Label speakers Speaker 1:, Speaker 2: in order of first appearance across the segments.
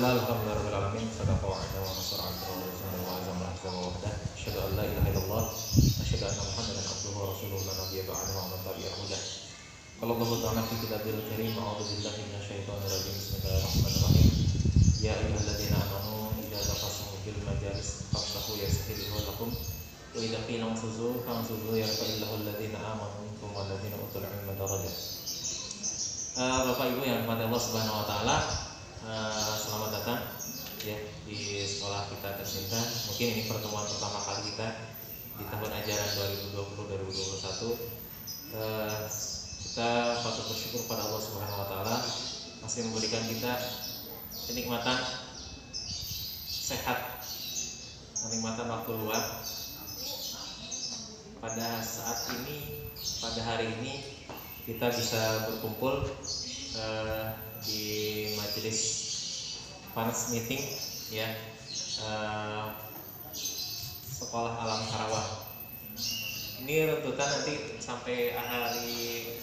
Speaker 1: alhamdulillah rabbil alamin, sadaqa wa'ada wa nasara 'abdahu wa razaqana wa azama ahzaba wahdah. Asyhadu an la ilaha illallah, asyhadu anna Muhammadan abduhu wa rasuluhu la nabiyya ba'dahu wa man tabi'ahu hudah. Qala Allahu ta'ala fi kitabil karim, a'udzu billahi minasyaitonir rajim. Bismillahirrahmanirrahim. Ya ayyuhalladzina amanu idza taqassamu bil majalis fafsahu yashihu lakum wa idza qila anfuzu fanfuzu yarfa'illahu alladzina amanu minkum walladzina utul 'ilma darajat. Bapak Ibu yang dirahmati Allah Subhanahu wa taala, selamat datang ya di sekolah kita tercinta. Mungkin ini pertemuan pertama kali kita di tahun ajaran 2020-2021. Kita patut bersyukur pada Allah Subhanahu wa taala masih memberikan kita kenikmatan sehat, kenikmatan waktu luang pada saat ini, pada hari ini kita bisa berkumpul di majelis panas meeting ya, sekolah alam Karawang. Ini runtutan nanti sampai hari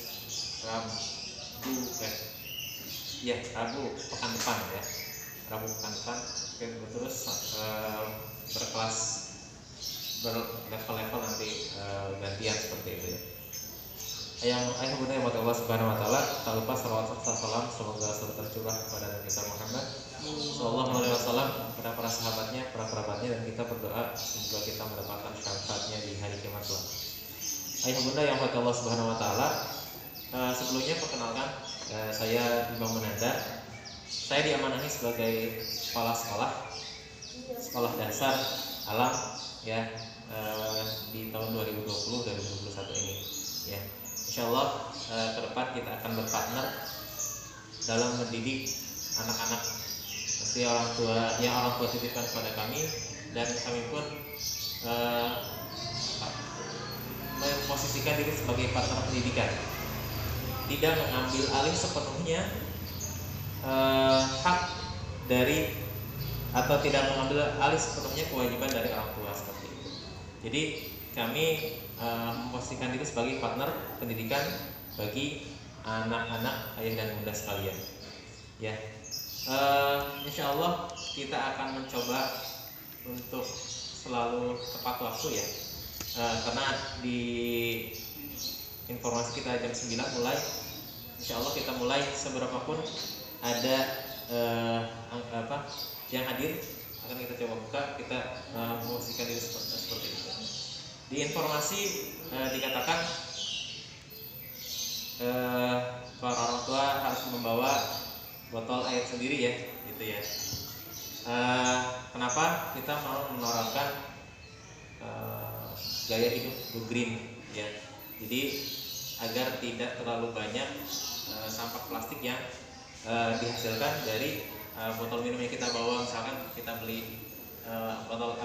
Speaker 1: Rabu pekan depan ya, Rabu pekan depan terus berkelas berlevel-level nanti gantian seperti itu ya. Ayah bunda yang Allah Subhanahu wa taala, tak lupa salawat serta salam semoga selalu tercurah kepada Nabi kita Muhammad sallallahu alaihi wasallam, kepada para sahabatnya, para kerabatnya, dan kita berdoa semoga kita mendapatkan syafaatnya di hari kiamat kelak. Ayah bunda yang Allah Subhanahu wa taala, sebelumnya perkenalkan, saya Imam Munandar. Saya diamanahi sebagai kepala sekolah dasar alam ya, di tahun 2020-2021 ini ya. Insyaallah ke depan kita akan berpartner dalam mendidik anak-anak, nanti orang tua titipkan kepada kami, dan kami pun memposisikan diri sebagai partner pendidikan, tidak mengambil alih sepenuhnya hak dari, atau tidak mengambil alih sepenuhnya kewajiban dari orang tua seperti itu. Jadi kami memposisikan diri sebagai partner pendidikan bagi anak-anak ayah dan bunda sekalian ya. Insya Allah kita akan mencoba untuk selalu tepat waktu ya, karena di informasi kita jam 9 mulai, insya Allah kita mulai seberapapun ada yang hadir akan kita coba buka, kita memposisikan diri seperti itu. Di informasi dikatakan para orang tua harus membawa botol air sendiri ya, gitu ya. Kenapa kita mau menerapkan gaya hidup go green ya? Jadi agar tidak terlalu banyak sampah plastik yang dihasilkan dari botol minum yang kita bawa. Misalkan kita beli botol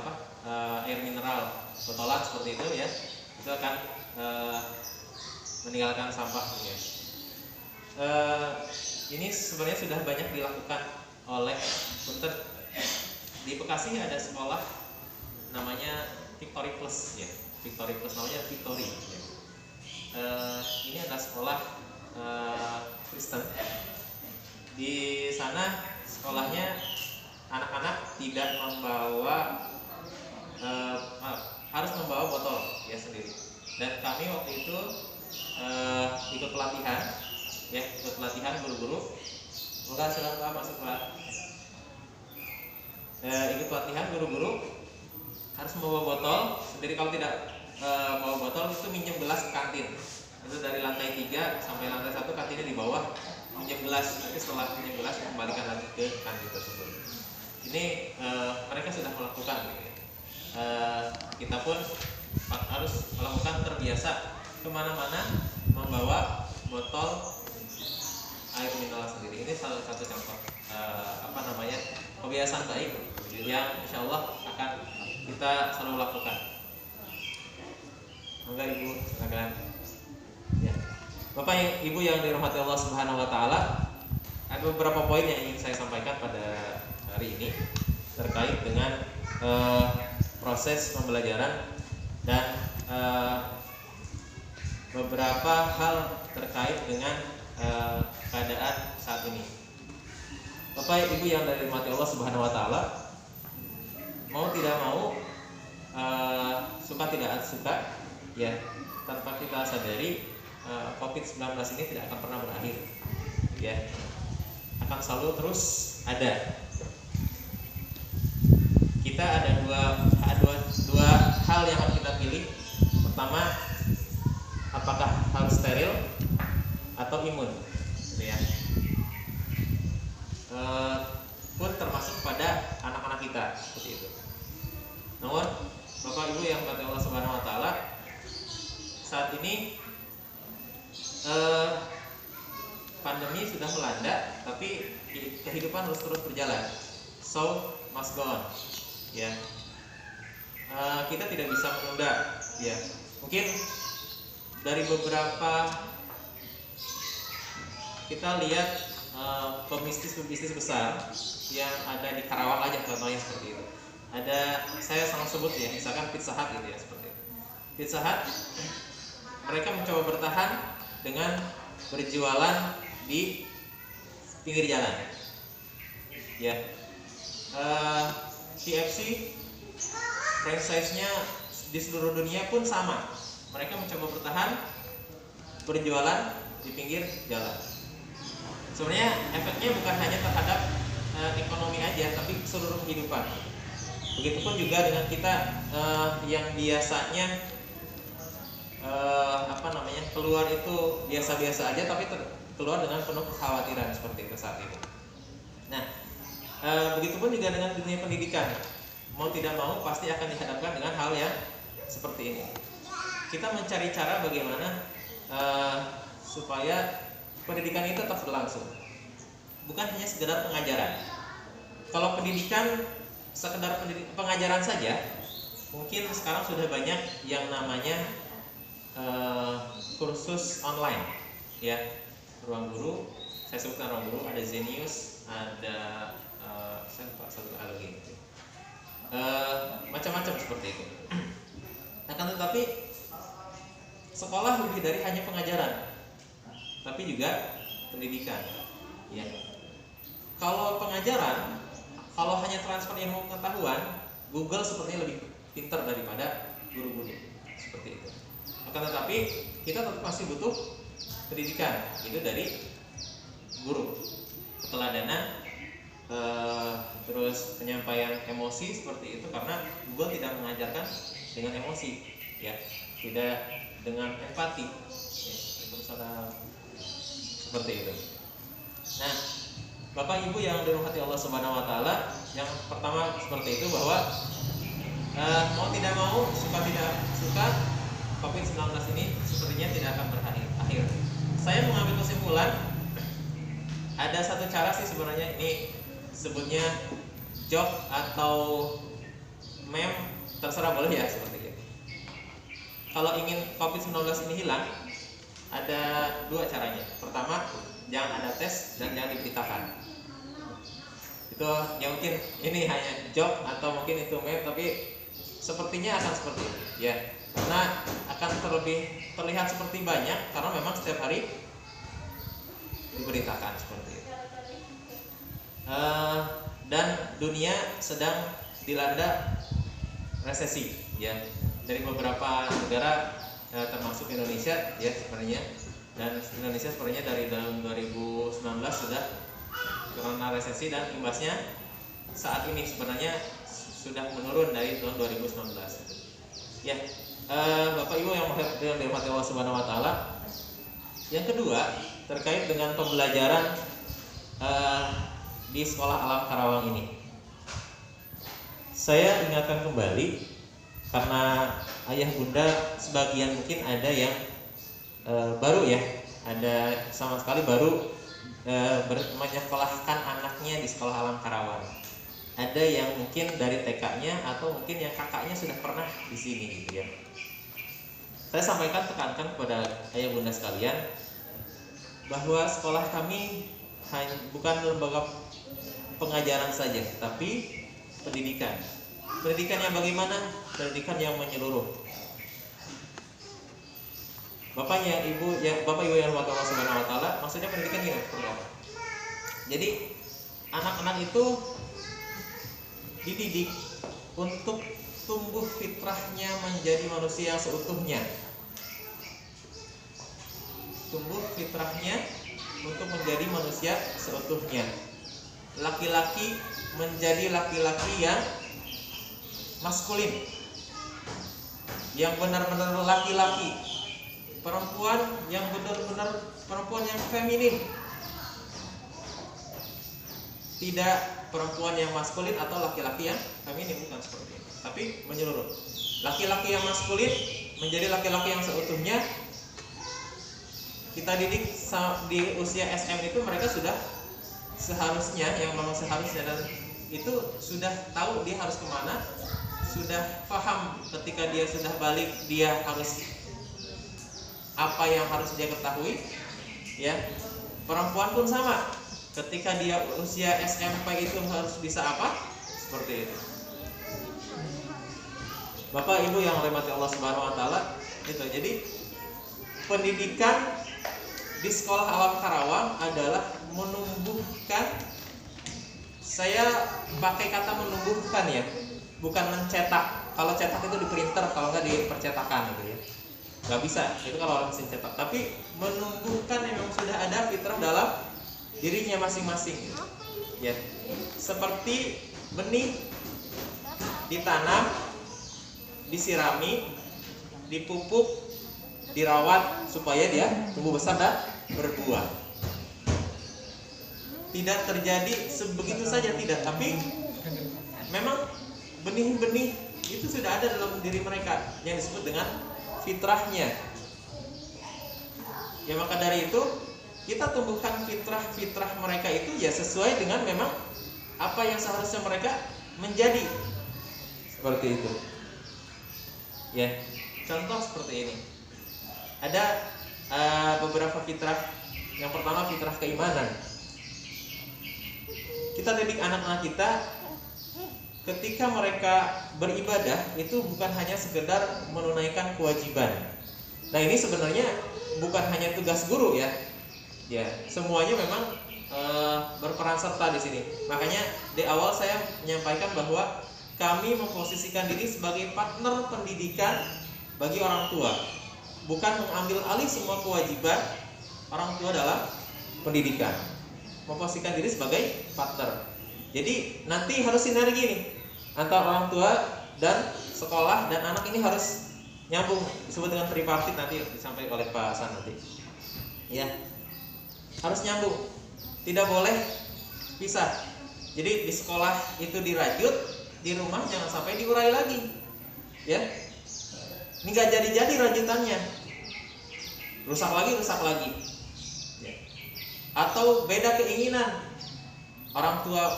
Speaker 1: air mineral botolan seperti itu ya, itu akan meninggalkan sampah ya. Ini sebenarnya sudah banyak dilakukan oleh Punten. Di Bekasi ada sekolah namanya Victory Plus ya, Victory Plus namanya Victory ya. Ini adalah sekolah Kristen. Di sana sekolahnya anak-anak tidak membawa harus membawa botol ya sendiri. Dan kami waktu itu ikut pelatihan ya, guru-guru. Maka silakan Pak masuk Pak. Ikut pelatihan guru-guru harus membawa botol sendiri. Kalau tidak bawa botol itu minjem gelas ke kantin. Itu dari lantai 3 sampai lantai 1 kantinnya di bawah, minjem gelas. Nanti setelah minjem gelas kembalikan lagi ke kantin tersebut. Ini mereka sudah melakukan gitu ya. Kita pun harus melakukan, terbiasa kemana-mana membawa botol air mineral sendiri. Ini salah satu contoh kebiasaan baik yang insya Allah akan kita selalu lakukan. Monggo Ibu silakan ya. Bapak Ibu yang dirahmati Allah Subhanahu wa taala, ada beberapa poin yang ingin saya sampaikan pada hari ini terkait dengan proses pembelajaran dan beberapa hal terkait dengan keadaan saat ini. Bapak Ibu yang dirahmati Allah Subhanahu wa taala, mau tidak mau, suka tidak suka ya, tanpa kita sadari, COVID-19 ini tidak akan pernah berakhir ya, akan selalu terus ada. Kita ada dua hal yang harus kita pilih. Pertama, apakah harus steril atau imun gitu ya. Pun termasuk pada anak-anak kita seperti itu. Namun Bapak Ibu yang dirahmati Allah Subhanahu wa taala, saat ini pandemi sudah melanda, tapi kehidupan harus terus berjalan. So must go on. Ya, kita tidak bisa menunda. Ya, mungkin dari beberapa kita lihat pebisnis besar yang ada di Karawang aja contohnya seperti itu. Ada, saya sangat sebut ya, misalkan Pizza Hut gitu ya, seperti itu. Pizza Hut, mereka mencoba bertahan dengan berjualan di pinggir jalan. Ya, KFC franchise-nya di seluruh dunia pun sama. Mereka mencoba bertahan berjualan di pinggir jalan. Sebenarnya efeknya bukan hanya terhadap ekonomi aja, tapi seluruh kehidupan. Begitupun juga dengan kita yang biasanya keluar itu biasa-biasa aja, tapi keluar dengan penuh kekhawatiran seperti itu saat ini. Nah, begitupun juga dengan dunia pendidikan. Mau tidak mau pasti akan dihadapkan dengan hal yang seperti ini. Kita mencari cara bagaimana supaya pendidikan itu tetap berlangsung. Bukan hanya sekedar pengajaran. Kalau pendidikan sekedar pengajaran saja, mungkin sekarang sudah banyak yang namanya kursus online, ya, ruang guru. Saya sebutkan ruang guru, ada Zenius, ada saya lupa satu lagi, macam-macam seperti itu. Akan tetapi sekolah lebih dari hanya pengajaran, tapi juga pendidikan. Ya. Kalau pengajaran, kalau hanya transfer ilmu pengetahuan, Google sepertinya lebih pintar daripada guru-guru seperti itu. Akan tetapi kita tetap masih butuh pendidikan, itu dari guru, keteladanan, terus penyampaian emosi seperti itu, karena Google tidak mengajarkan dengan emosi, ya, tidak dengan empati, ya, seperti itu. Nah, Bapak Ibu yang dirahmati Allah Subhanahu wa taala, yang pertama seperti itu, bahwa mau tidak mau, suka tidak suka, COVID-19 ini sepertinya tidak akan berakhir. Saya mengambil kesimpulan, ada satu cara sih sebenarnya, ini sebutnya joke atau meme, terserah, boleh ya seperti itu. Kalau ingin COVID-19 ini hilang, ada dua caranya. Pertama, jangan ada tes dan jangan diberitakan. Itu ya, mungkin ini hanya joke atau mungkin itu meme, tapi sepertinya akan seperti itu ya, karena akan terlihat seperti banyak, karena memang setiap hari diberitakan seperti itu. Dan dunia sedang dilanda resesi ya, dari beberapa negara, termasuk Indonesia ya sebenarnya. Dan Indonesia sebenarnya dari tahun 2019 sudah karena resesi, dan imbasnya saat ini sebenarnya sudah menurun dari tahun 2019 ya. Bapak Ibu yang dirahmati Allah Subhanahu wa taala, yang kedua terkait dengan pembelajaran di Sekolah Alam Karawang ini, saya ingatkan kembali, karena ayah bunda sebagian mungkin ada yang baru ya, ada sama sekali baru menyekolahkan anaknya di Sekolah Alam Karawang. Ada yang mungkin dari TK-nya, atau mungkin yang kakaknya sudah pernah di sini gitu ya. Saya sampaikan, tekankan kepada ayah bunda sekalian, bahwa sekolah kami bukan lembaga pengajaran saja, tapi pendidikan. Pendidikan yang bagaimana? Pendidikan yang menyeluruh. Bapak Ibu yang dirahmati Allah Subhanahu wa taala, maksudnya pendidikan gini seperti apa? Jadi anak-anak itu dididik untuk tumbuh fitrahnya menjadi manusia yang seutuhnya. Tumbuh fitrahnya untuk menjadi manusia seutuhnya. Laki-laki menjadi laki-laki yang maskulin, yang benar-benar laki-laki. Perempuan yang benar-benar perempuan yang feminin. Tidak perempuan yang maskulin atau laki-laki yang feminin, bukan seperti itu. Tapi menyeluruh. Laki-laki yang maskulin menjadi laki-laki yang seutuhnya. Kita didik di usia SM itu mereka sudah seharusnya, yang memang seharusnya, dan itu sudah tahu dia harus kemana, sudah paham ketika dia sudah balik dia harus apa yang harus dia ketahui, ya. Perempuan pun sama, ketika dia usia SMP itu harus bisa apa, seperti itu. Bapak Ibu yang dirahmati Allah Subhanahu wa taala, itu. Jadi pendidikan di Sekolah Alam Karawang adalah menumbuhkan, saya pakai kata menumbuhkan ya, bukan mencetak. Kalau cetak itu di printer, kalau nggak di percetakan gitu ya. Nggak bisa, itu kalau orang mesin cetak. Tapi menumbuhkan yang memang sudah ada fitrah dalam dirinya masing-masing gitu. Ya. Seperti benih ditanam, disirami, dipupuk, dirawat supaya dia tumbuh besar dan berbuah. Tidak terjadi sebegitu saja, tidak, tapi memang benih-benih itu sudah ada dalam diri mereka yang disebut dengan fitrahnya. Ya, maka dari itu kita tumbuhkan fitrah mereka itu ya sesuai dengan memang apa yang seharusnya mereka menjadi. Seperti itu. Ya, contoh seperti ini. Ada beberapa fitrah. Yang pertama fitrah keimanan. Kita didik anak-anak kita ketika mereka beribadah itu bukan hanya sekedar menunaikan kewajiban. Nah, ini sebenarnya bukan hanya tugas guru ya. Ya, semuanya memang berperan serta di sini. Makanya di awal saya menyampaikan bahwa kami memposisikan diri sebagai partner pendidikan bagi orang tua. Bukan mengambil alih semua kewajiban orang tua dalam pendidikan. Memposisikan diri sebagai partner. Jadi nanti harus sinergi nih antara orang tua dan sekolah dan anak, ini harus nyambung, disebut dengan tripartit, nanti disampaikan oleh Pak Hasan nanti. Ya. Harus nyambung. Tidak boleh pisah. Jadi di sekolah itu dirajut, di rumah jangan sampai diurai lagi. Ya. Ini gak jadi-jadi rajutannya, rusak lagi ya. Atau beda keinginan, orang tua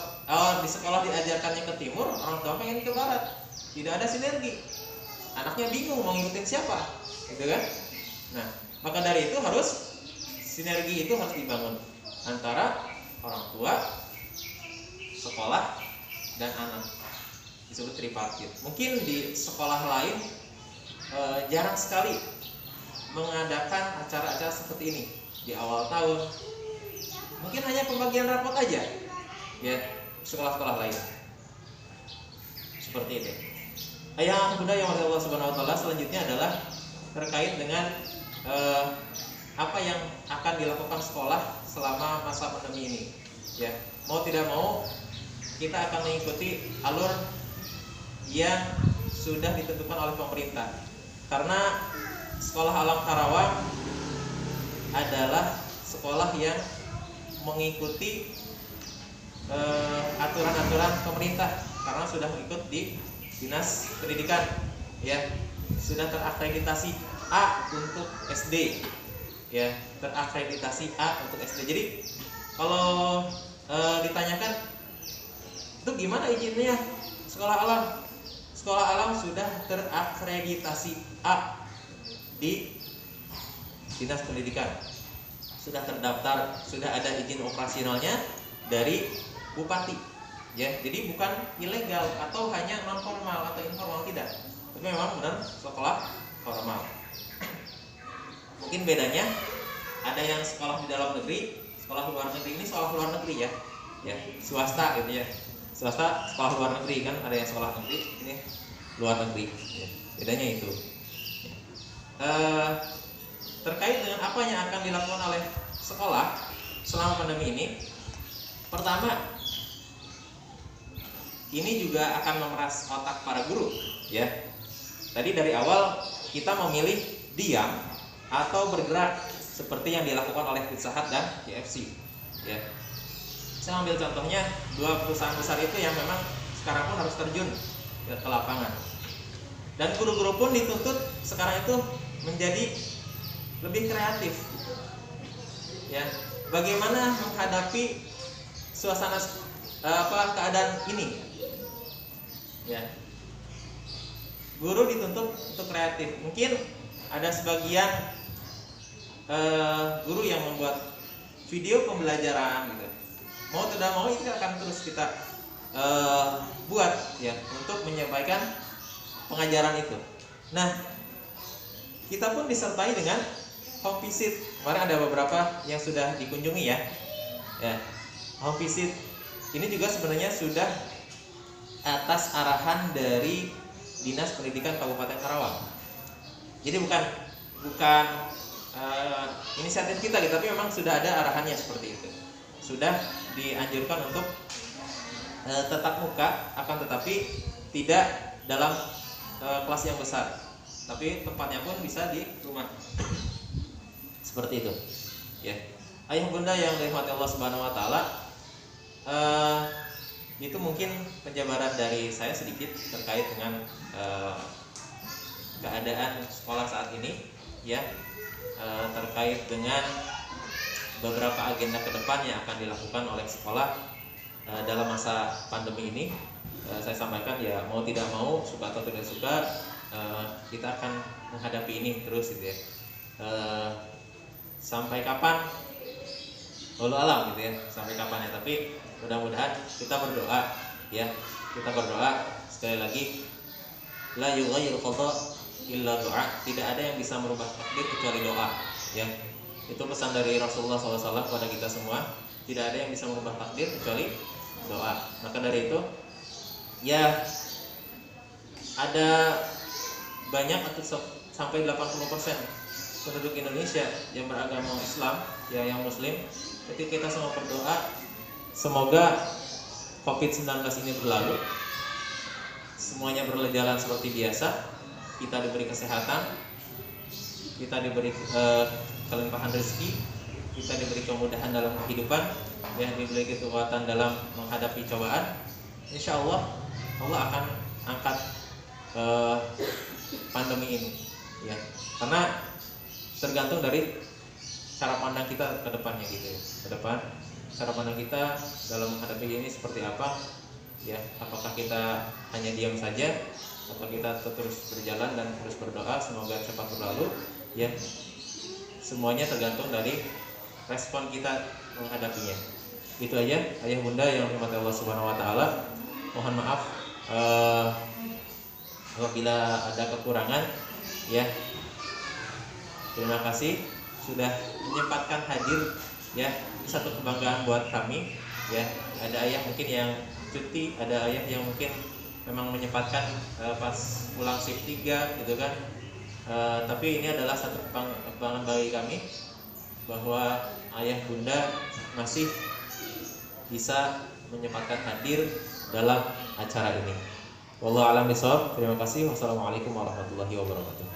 Speaker 1: di sekolah diajarkannya ke timur, orang tua pengen ke barat, tidak ada sinergi, anaknya bingung mau ngikutin siapa, gitu kan? Nah, maka dari itu harus sinergi itu harus dibangun antara orang tua, sekolah, dan anak, disebut tripartit. Mungkin di sekolah lain jarang sekali mengadakan acara-acara seperti ini di awal tahun. Mungkin hanya pembagian rapot aja, ya, sekolah-sekolah lain. Seperti itu. Yang bunda yang Allah Subhanahu wa taala, selanjutnya adalah terkait dengan apa yang akan dilakukan sekolah selama masa pandemi ini. Ya, mau tidak mau kita akan mengikuti alur yang sudah ditentukan oleh pemerintah. Karena Sekolah Alam Karawang adalah sekolah yang mengikuti aturan-aturan pemerintah, karena sudah mengikut di Dinas Pendidikan, ya, sudah terakreditasi A untuk SD, ya, terakreditasi A untuk SD. Jadi kalau ditanyakan itu gimana izinnya sekolah alam? Sekolah alam sudah terakreditasi A di Dinas Pendidikan, sudah terdaftar, sudah ada izin operasionalnya dari bupati, ya. Jadi bukan ilegal atau hanya non formal atau informal, tidak, tapi memang benar sekolah formal. Mungkin bedanya ada yang sekolah di dalam negeri, sekolah luar negeri. Ini sekolah luar negeri ya. ya, swasta gitu ya. Swasta sekolah luar negeri kan, ada yang sekolah negeri, ini luar negeri. Ya. Bedanya itu. Terkait dengan apa yang akan dilakukan oleh sekolah selama pandemi ini, pertama, ini juga akan memeras otak para guru, ya. Tadi dari awal kita memilih diam atau bergerak seperti yang dilakukan oleh Pizza Hut dan KFC, ya. Saya ambil contohnya dua perusahaan besar itu yang memang sekarang pun harus terjun ke lapangan. Dan guru-guru pun dituntut sekarang itu menjadi lebih kreatif, ya. Bagaimana menghadapi suasana keadaan ini, ya. Guru dituntut untuk kreatif. Mungkin ada sebagian guru yang membuat video pembelajaran gitu. Mau tidak mau itu akan terus kita buat, ya, untuk menyampaikan pengajaran itu. Nah, kita pun disertai dengan home visit. Kemarin ada beberapa yang sudah dikunjungi, ya. Ya, home visit ini juga sebenarnya sudah atas arahan dari Dinas Pendidikan Kabupaten Karawang. Jadi bukan inisiatif kita gitu, tapi memang sudah ada arahannya seperti itu. Sudah dianjurkan untuk tetap muka, akan tetapi tidak dalam kelas yang besar, tapi tempatnya pun bisa di rumah. Seperti itu, ya. Ayah bunda yang dirahmati Allah Subhanahu wa taala, itu mungkin penjabaran dari saya sedikit terkait dengan keadaan sekolah saat ini, ya. Terkait dengan beberapa agenda ke depan yang akan dilakukan oleh sekolah dalam masa pandemi ini. Saya sampaikan, ya, mau tidak mau, suka atau tidak suka, kita akan menghadapi ini terus gitu, ya. Sampai kapan? Wallahu alam gitu, ya. Sampai kapan, ya. Tapi mudah-mudahan kita berdoa, ya. Kita berdoa sekali lagi, la yughayyiru qada illa doa. Tidak ada yang bisa merubah takdir kecuali doa, ya. Itu pesan dari Rasulullah SAW kepada kita semua. Tidak ada yang bisa merubah takdir kecuali doa. Maka dari itu, ya, ada banyak atau sampai 80% penduduk Indonesia yang beragama Islam, ya, yang Muslim. Ketika kita semua berdoa, semoga COVID-19 ini berlalu, semuanya berjalan seperti biasa, kita diberi kesehatan, kita diberi kelimpahan rezeki, kita diberi kemudahan dalam kehidupan, ya, diberi kekuatan dalam menghadapi cobaan. Insya Allah, Allah akan angkat pandemi ini, ya. Karena tergantung dari cara pandang kita ke depannya gitu, ya. Ke depan cara pandang kita dalam menghadapi ini seperti apa, ya. Apakah kita hanya diam saja atau kita terus berjalan dan terus berdoa semoga cepat berlalu, ya. Semuanya tergantung dari respon kita menghadapinya. Itu aja ayah bunda yang dirahmati Allah Subhanahu wa taala. Mohon maaf apabila ada kekurangan, ya. Terima kasih sudah menyempatkan hadir, ya. Satu kebanggaan buat kami, ya. Ada ayah mungkin yang cuti, ada ayah yang mungkin memang menyempatkan pas pulang shift 3 gitu kan. Tapi ini adalah satu kebanggaan bagi kami bahwa ayah bunda masih bisa menyempatkan hadir dalam acara ini. Wallahu a'lam bishawab. Terima kasih. Wassalamualaikum warahmatullahi wabarakatuh.